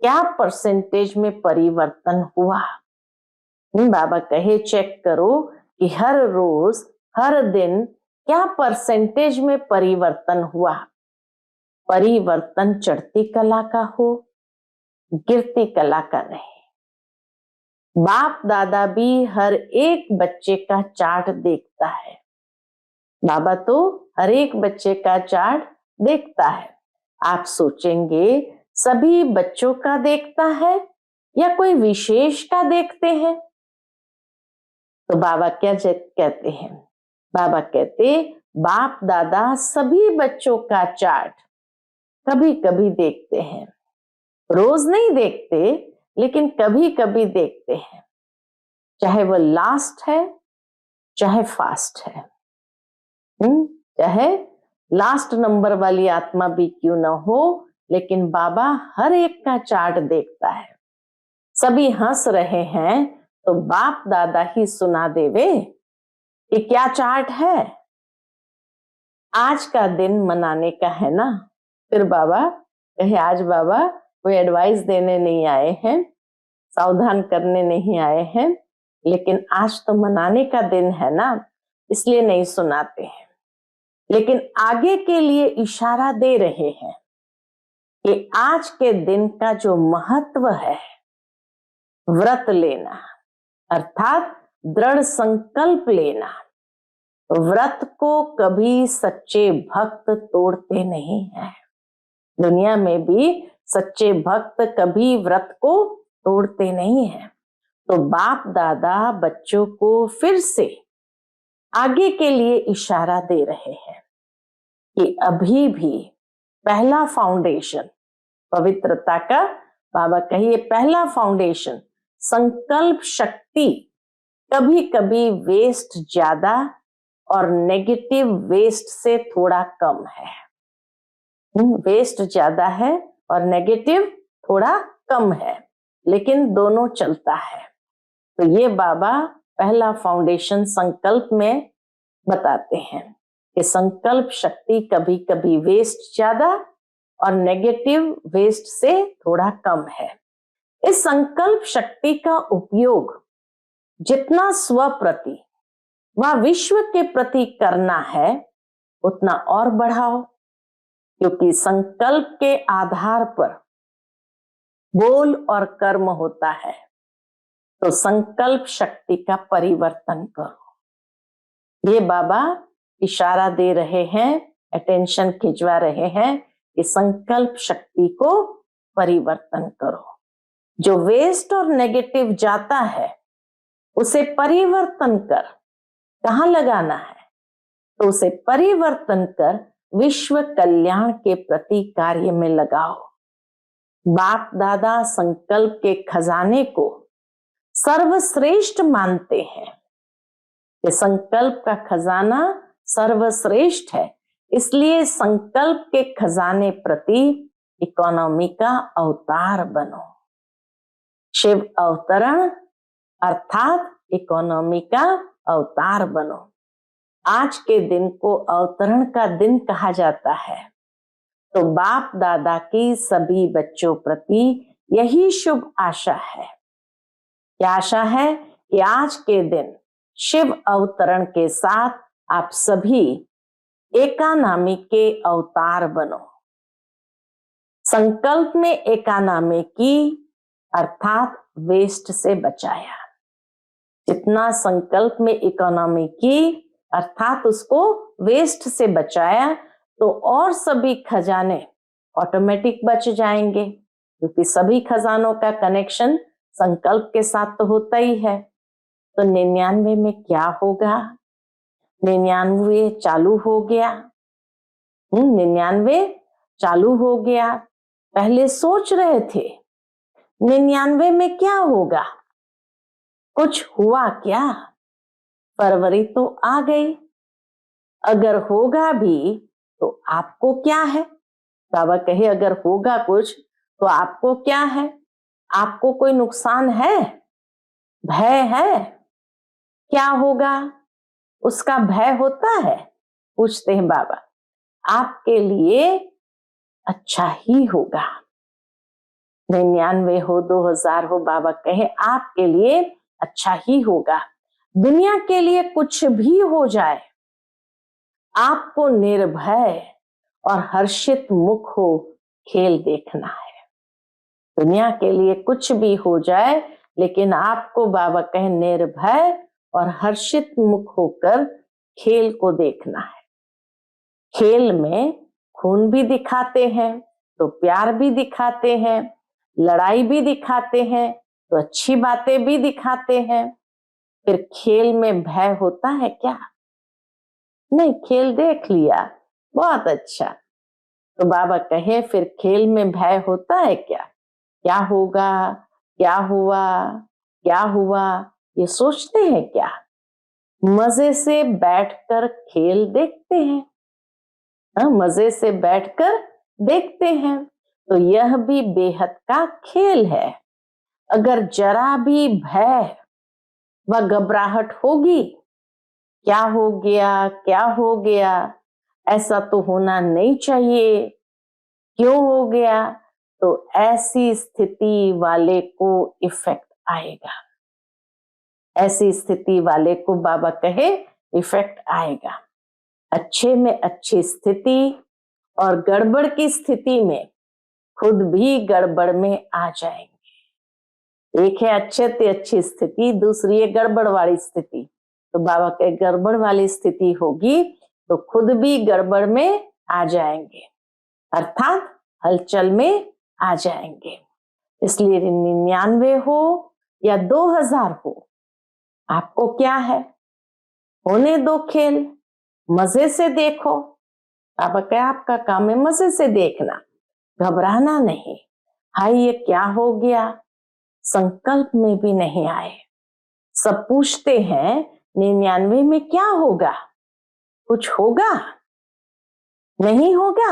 क्या परसेंटेज में परिवर्तन हुआ। बाबा कहे चेक करो कि हर रोज, हर दिन क्या परसेंटेज में परिवर्तन हुआ। परिवर्तन चढ़ती कला का हो, गिरती कला का नहीं। बाप दादा भी हर एक बच्चे का चार्ट देखता है। बाबा तो हर एक बच्चे का चार्ट देखता है। आप सोचेंगे सभी बच्चों का देखता है या कोई विशेष का देखते हैं? तो बाबा क्या कहते हैं? बाबा कहते बाप दादा सभी बच्चों का चार्ट कभी कभी देखते हैं। रोज नहीं देखते, लेकिन कभी कभी देखते हैं। चाहे वो लास्ट है, चाहे फास्ट है, चाहे लास्ट नंबर वाली आत्मा भी क्यों ना हो, लेकिन बाबा हर एक का चार्ट देखता है। सभी हंस रहे हैं तो बाप दादा ही सुना देवे कि क्या चार्ट है। आज का दिन मनाने का है ना। फिर बाबा कहे आज बाबा कोई एडवाइस देने नहीं आए हैं, सावधान करने नहीं आए हैं, लेकिन आज तो मनाने का दिन है ना, इसलिए नहीं सुनाते हैं। लेकिन आगे के लिए इशारा दे रहे हैं कि आज के दिन का जो महत्व है, व्रत लेना अर्थात दृढ़ संकल्प लेना। व्रत को कभी सच्चे भक्त तोड़ते नहीं हैं। दुनिया में भी सच्चे भक्त कभी व्रत को तोड़ते नहीं हैं। तो बाप दादा बच्चों को फिर से आगे के लिए इशारा दे रहे हैं कि अभी भी पहला फाउंडेशन पवित्रता का, बाबा कहिए पहला फाउंडेशन संकल्प शक्ति कभी कभी वेस्ट ज्यादा और नेगेटिव वेस्ट से थोड़ा कम है। वेस्ट ज्यादा है और नेगेटिव थोड़ा कम है, लेकिन दोनों चलता है। तो ये बाबा पहला फाउंडेशन संकल्प में बताते हैं कि संकल्प शक्ति कभी कभी वेस्ट ज्यादा और नेगेटिव वेस्ट से थोड़ा कम है। इस संकल्प शक्ति का उपयोग जितना स्व प्रति व विश्व के प्रति करना है उतना और बढ़ाओ, क्योंकि संकल्प के आधार पर बोल और कर्म होता है। तो संकल्प शक्ति का परिवर्तन करो। ये बाबा इशारा दे रहे हैं, अटेंशन खिंचवा रहे हैं कि संकल्प शक्ति को परिवर्तन करो। जो वेस्ट और नेगेटिव जाता है उसे परिवर्तन कर कहाँ लगाना है, तो उसे परिवर्तन कर विश्व कल्याण के प्रति कार्य में लगाओ। बाप दादा संकल्प के खजाने को सर्वश्रेष्ठ मानते हैं कि संकल्प का खजाना सर्वश्रेष्ठ है, इसलिए संकल्प के खजाने प्रति इकोनॉमी का अवतार बनो। शिव अवतरण अर्थात इकोनॉमी का अवतार बनो। आज के दिन को अवतरण का दिन कहा जाता है। तो बाप दादा की सभी बच्चों प्रति यही शुभ आशा है। क्या आशा है कि आज के दिन शिव अवतरण के साथ आप सभी एकानामी के अवतार बनो। संकल्प में एकानामी की अर्थात वेस्ट से बचाया। जितना संकल्प में इकोनॉमी की अर्थात उसको वेस्ट से बचाया, तो और सभी खजाने ऑटोमेटिक बच जाएंगे, क्योंकि सभी खजानों का कनेक्शन संकल्प के साथ तो होता ही है। तो 99 में क्या होगा? 99 चालू हो गया। 99 चालू हो गया। पहले सोच रहे थे 99 में क्या होगा, कुछ हुआ क्या? फरवरी तो आ गई। अगर होगा भी तो आपको क्या है? बाबा कहे अगर होगा कुछ तो आपको क्या है? आपको कोई नुकसान है? भय है? क्या होगा? उसका भय होता है? पूछते हैं बाबा। आपके लिए अच्छा ही होगा। 99 हो 2000 हो, बाबा कहे आपके लिए अच्छा ही होगा। दुनिया के लिए कुछ भी हो जाए, आपको निर्भय और हर्षित मुख हो खेल देखना है। दुनिया के लिए कुछ भी हो जाए, लेकिन आपको बाबा कहे निर्भय और हर्षित मुख होकर खेल को देखना है। खेल में खून भी दिखाते हैं तो प्यार भी दिखाते हैं, लड़ाई भी दिखाते हैं तो अच्छी बातें भी दिखाते हैं। फिर खेल में भय होता है क्या? नहीं, खेल देख लिया, बहुत अच्छा। तो बाबा कहे फिर खेल में भय होता है क्या? क्या होगा, क्या हुआ, क्या हुआ, ये सोचते हैं क्या? मजे से बैठकर खेल देखते हैं। मजे से बैठकर देखते हैं। तो यह भी बेहद का खेल है। अगर जरा भी भय व घबराहट होगी, क्या हो गया, क्या हो गया, ऐसा तो होना नहीं चाहिए, क्यों हो गया, तो ऐसी स्थिति वाले को इफेक्ट आएगा। ऐसी स्थिति वाले को बाबा कहे इफेक्ट आएगा। अच्छे में अच्छी स्थिति और गड़बड़ की स्थिति में खुद भी गड़बड़ में आ जाएंगे। एक है अच्छे से अच्छी स्थिति, दूसरी है गड़बड़ वाली स्थिति। तो बाबा के गड़बड़ वाली स्थिति होगी तो खुद भी गड़बड़ में आ जाएंगे, अर्थात हलचल में आ जाएंगे। इसलिए 99 हो या 2000 हो, आपको क्या है, होने दो खेल, मजे से देखो। बाबा क्या आपका काम है मजे से देखना, घबराना नहीं। हाय ये क्या हो गया, संकल्प में भी नहीं आए। सब पूछते हैं 99 में क्या होगा, कुछ होगा, नहीं होगा।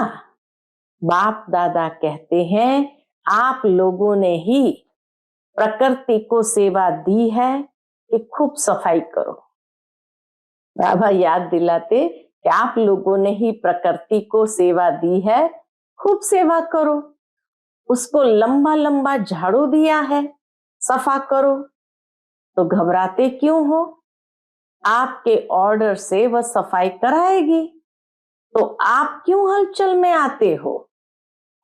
बाप दादा कहते हैं आप लोगों ने ही प्रकृति को सेवा दी है कि खूब सफाई करो। बाबा याद दिलाते कि आप लोगों ने ही प्रकृति को सेवा दी है, खूब सेवा करो। उसको लंबा लंबा झाड़ू दिया है, सफा करो। तो घबराते क्यों हो, आपके ऑर्डर से वह सफाई कराएगी, तो आप क्यों हलचल में आते हो,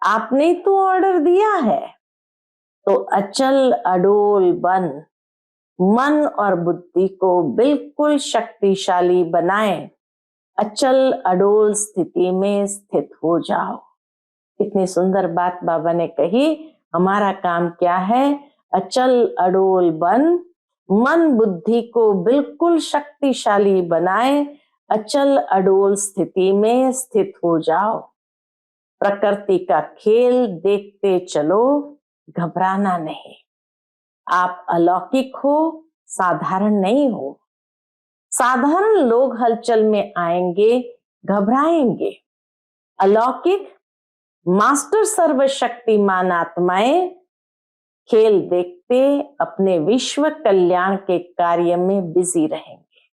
आपने तो ऑर्डर दिया है। तो अचल अडोल बन मन और बुद्धि को बिल्कुल शक्तिशाली बनाएं, अचल अडोल स्थिति में स्थित हो जाओ। इतनी सुंदर बात बाबा ने कही। हमारा काम क्या है, अचल अडोल बन मन बुद्धि को बिल्कुल शक्तिशाली बनाए, अचल अडोल स्थिति में स्थित हो जाओ। प्रकृति का खेल देखते चलो, घबराना नहीं। आप अलौकिक हो, साधारण नहीं हो। साधारण लोग हलचल में आएंगे, घबराएंगे। अलौकिक मास्टर सर्वशक्तिमान आत्माएं खेल देखते अपने विश्व कल्याण के कार्य में बिजी रहेंगे।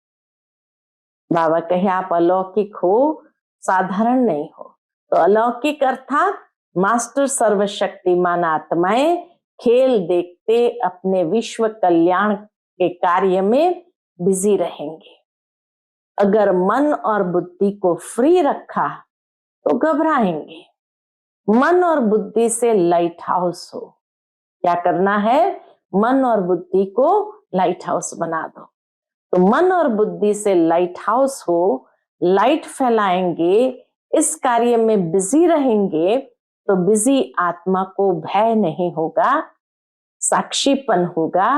बाबा कहे आप अलौकिक हो, साधारण नहीं हो। तो अलौकिक अर्थात मास्टर सर्वशक्तिमान आत्माएं खेल देखते अपने विश्व कल्याण के कार्य में बिजी रहेंगे। अगर मन और बुद्धि को फ्री रखा तो घबराएंगे। मन और बुद्धि से लाइट हाउस हो। क्या करना है, मन और बुद्धि को लाइट हाउस बना दो। तो मन और बुद्धि से लाइट हाउस हो, लाइट फैलाएंगे, इस कार्य में बिजी रहेंगे, तो बिजी आत्मा को भय नहीं होगा, साक्षीपन होगा।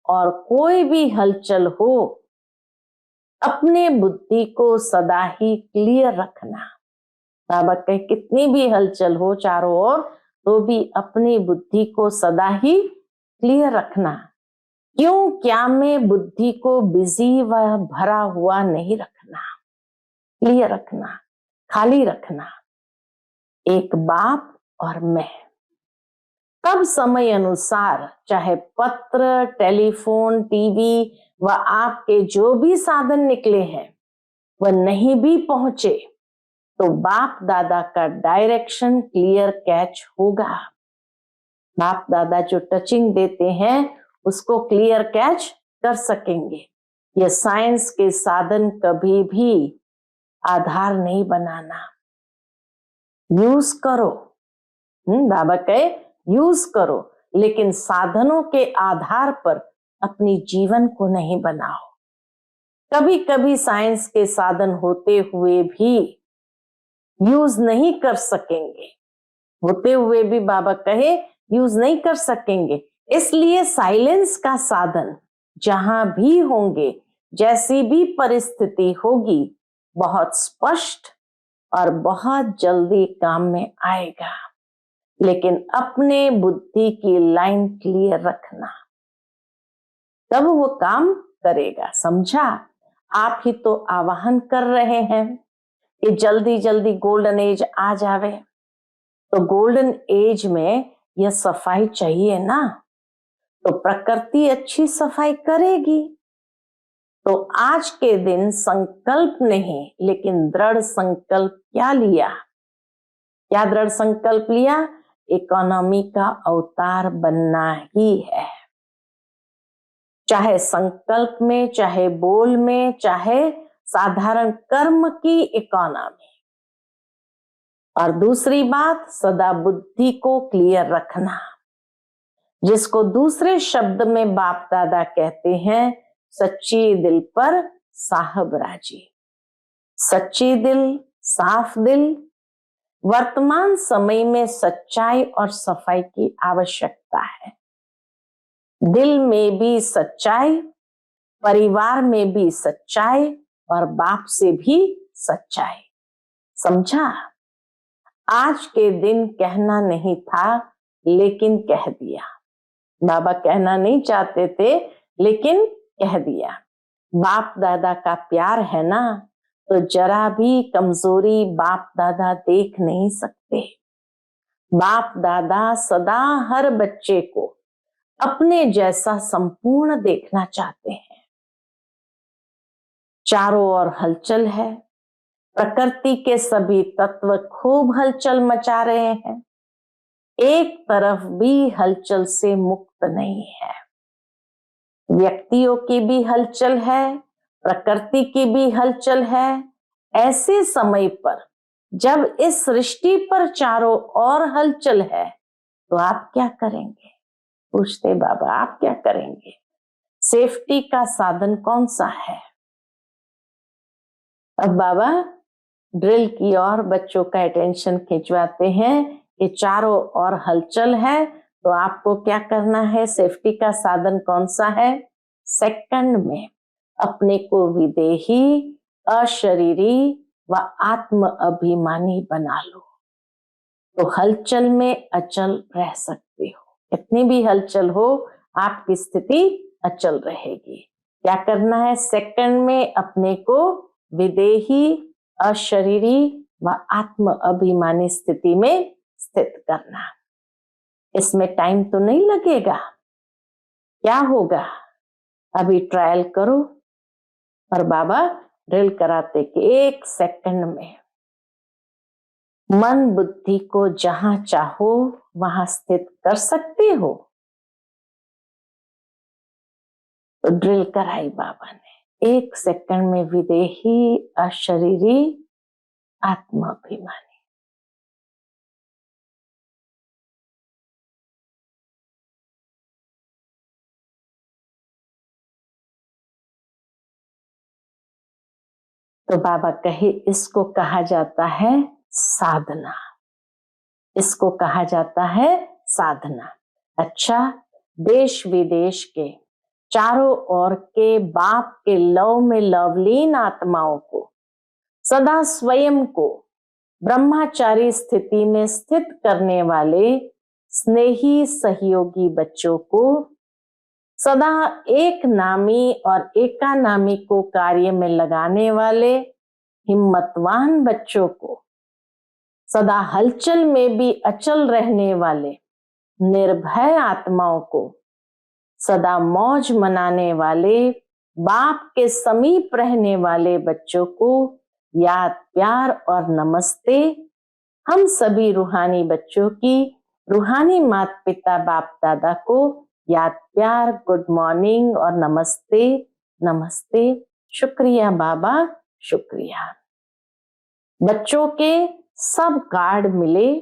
और कोई भी हलचल हो, अपने बुद्धि को सदा ही क्लियर रखना। बाबा कहे कितनी भी हलचल हो चारों ओर, तो भी अपनी बुद्धि को सदा ही क्लियर रखना। क्यों, क्या में बुद्धि को बिजी व भरा हुआ नहीं रखना, क्लियर रखना, खाली रखना। एक बाप और मैं, तब समय अनुसार चाहे पत्र, टेलीफोन, टीवी व आपके जो भी साधन निकले हैं वह नहीं भी पहुंचे, तो बाप दादा का डायरेक्शन क्लियर कैच होगा। बाप दादा जो टचिंग देते हैं उसको क्लियर कैच कर सकेंगे। यह साइंस के साधन कभी भी आधार नहीं बनाना। यूज करो, बाबा कहे यूज करो, लेकिन साधनों के आधार पर अपनी जीवन को नहीं बनाओ। कभी कभी साइंस के साधन होते हुए भी यूज नहीं कर सकेंगे, होते हुए भी बाबा कहे यूज नहीं कर सकेंगे। इसलिए साइलेंस का साधन जहां भी होंगे, जैसी भी परिस्थिति होगी, बहुत स्पष्ट और बहुत जल्दी काम में आएगा। लेकिन अपने बुद्धि की लाइन क्लियर रखना, तब वो काम करेगा। समझा? आप ही तो आवाहन कर रहे हैं कि जल्दी जल्दी गोल्डन एज आ जावे। तो गोल्डन एज में यह सफाई चाहिए ना, तो प्रकृति अच्छी सफाई करेगी। तो आज के दिन संकल्प नहीं, लेकिन दृढ़ संकल्प क्या लिया? क्या दृढ़ संकल्प लिया? इकोनॉमी का अवतार बनना ही है। चाहे संकल्प में, चाहे बोल में, चाहे साधारण कर्म की इकोनॉमी। और दूसरी बात, सदा बुद्धि को क्लियर रखना, जिसको दूसरे शब्द में बाप दादा कहते हैं सच्ची दिल पर साहब राजी। सच्ची दिल, साफ दिल। वर्तमान समय में सच्चाई और सफाई की आवश्यकता है। दिल में भी सच्चाई, परिवार में भी सच्चाई और बाप से भी सच्चाई। समझा? आज के दिन कहना नहीं था लेकिन कह दिया। बाबा कहना नहीं चाहते थे लेकिन कह दिया। बाप दादा का प्यार है ना, तो जरा भी कमजोरी बाप दादा देख नहीं सकते। बाप दादा सदा हर बच्चे को अपने जैसा संपूर्ण देखना चाहते हैं। चारों ओर हलचल है, प्रकृति के सभी तत्व खूब हलचल मचा रहे हैं। एक तरफ भी हलचल से मुक्त नहीं है। व्यक्तियों की भी हलचल है, प्रकृति की भी हलचल है। ऐसे समय पर जब इस सृष्टि पर चारों ओर हलचल है, तो आप क्या करेंगे? पूछते बाबा, आप क्या करेंगे? सेफ्टी का साधन कौन सा है? अब बाबा ड्रिल की ओर बच्चों का अटेंशन खिंचवाते हैं कि चारों ओर हलचल है, तो आपको क्या करना है? सेफ्टी का साधन कौन सा है? सेकंड में अपने को विदेही, अशरीरी व आत्म अभिमानी बना लो, तो हलचल में अचल रह सकते हो। कितनी भी हलचल हो, आपकी स्थिति अचल रहेगी। क्या करना है? सेकंड में अपने को विदेही, अशरीरी व आत्म अभिमानी स्थिति में स्थित करना। इसमें टाइम तो नहीं लगेगा। क्या होगा? अभी ट्रायल करो। और बाबा ड्रिल कराते कि 1 सेकंड में मन बुद्धि को जहां चाहो वहां स्थित कर सकते हो। तो ड्रिल कराई बाबा ने 1 सेकंड में विदेही, अशरीरी, आत्म अभिमानी। तो बाबा कहे इसको कहा जाता है साधना। इसको कहा जाता है साधना। अच्छा, देश विदेश के चारों ओर के बाप के लव में लवलीन आत्माओं को सदा स्वयं को ब्रह्मचारी स्थिति में स्थित करने वाले स्नेही सहयोगी बच्चों को, सदा एक नामी और एकानामी को कार्य में लगाने वाले हिम्मतवान बच्चों को, सदा हलचल में भी अचल रहने वाले निर्भय आत्माओं को, सदा मौज मनाने वाले बाप के समीप रहने वाले बच्चों को याद, प्यार और नमस्ते। हम सभी रूहानी बच्चों की रूहानी माता पिता बाप दादा को याद, प्यार, गुड मॉर्निंग और नमस्ते। नमस्ते। शुक्रिया बाबा, शुक्रिया। बच्चों के सब कार्ड मिले,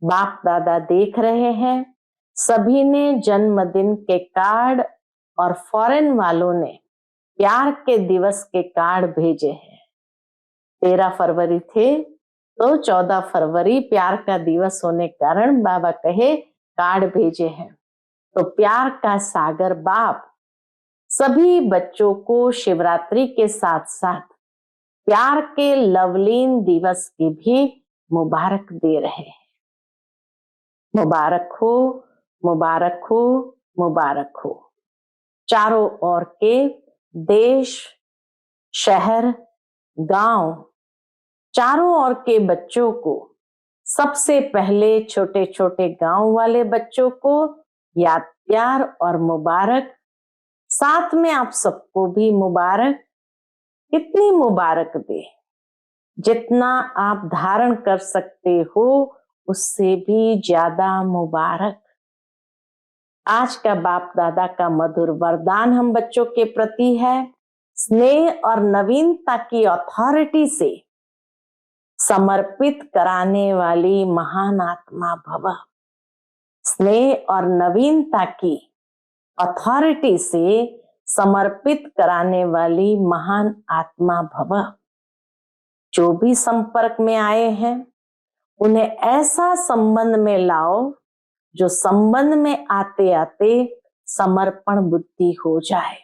बाप दादा देख रहे हैं। सभी ने जन्मदिन के कार्ड और फॉरेन वालों ने प्यार के दिवस के कार्ड भेजे हैं। 13 फरवरी थे तो 14 फरवरी प्यार का दिवस होने कारण बाबा कहे कार्ड भेजे हैं। तो प्यार का सागर बाप सभी बच्चों को शिवरात्रि के साथ साथ प्यार के लवलीन दिवस की भी मुबारक दे रहे हैं। मुबारक हो, मुबारक हो, मुबारक हो। चारों ओर के देश, शहर, गांव, चारों ओर के बच्चों को, सबसे पहले छोटे छोटे गांव वाले बच्चों को याद, प्यार और मुबारक। साथ में आप सबको भी मुबारक। कितनी मुबारक दे? जितना आप धारण कर सकते हो उससे भी ज्यादा मुबारक। आज का बाप दादा का मधुर वरदान हम बच्चों के प्रति है, स्नेह और नवीनता की अथॉरिटी से समर्पित कराने वाली महान आत्मा भव। स्नेह और नवीनता की अथॉरिटी से समर्पित कराने वाली महान आत्मा भव। जो भी संपर्क में आए हैं उन्हें ऐसा संबंध में लाओ जो संबंध में आते आते समर्पण बुद्धि हो जाए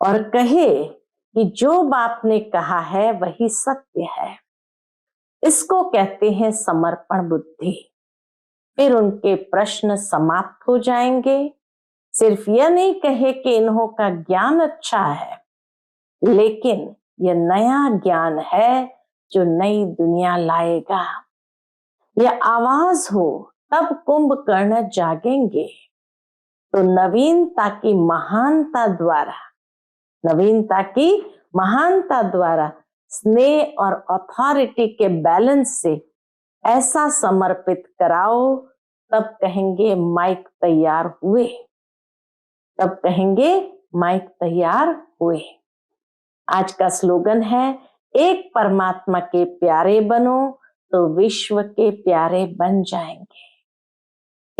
और कहे कि जो बाप ने कहा है वही सत्य है। इसको कहते हैं समर्पण बुद्धि। फिर उनके प्रश्न समाप्त हो जाएंगे। सिर्फ यह नहीं कहे कि इन्हों का ज्ञान अच्छा है, लेकिन यह नया ज्ञान है जो नई दुनिया लाएगा। यह आवाज हो तब कुंभकर्ण जागेंगे। तो नवीनता की महानता द्वारा स्नेह और अथॉरिटी के बैलेंस से ऐसा समर्पित कराओ, तब कहेंगे माइक तैयार हुए। आज का स्लोगन है, एक परमात्मा के प्यारे बनो तो विश्व के प्यारे बन जाएंगे।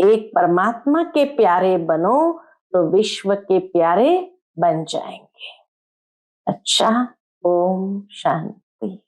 एक परमात्मा के प्यारे बनो तो विश्व के प्यारे बन जाएंगे। अच्छा, ओम शांति।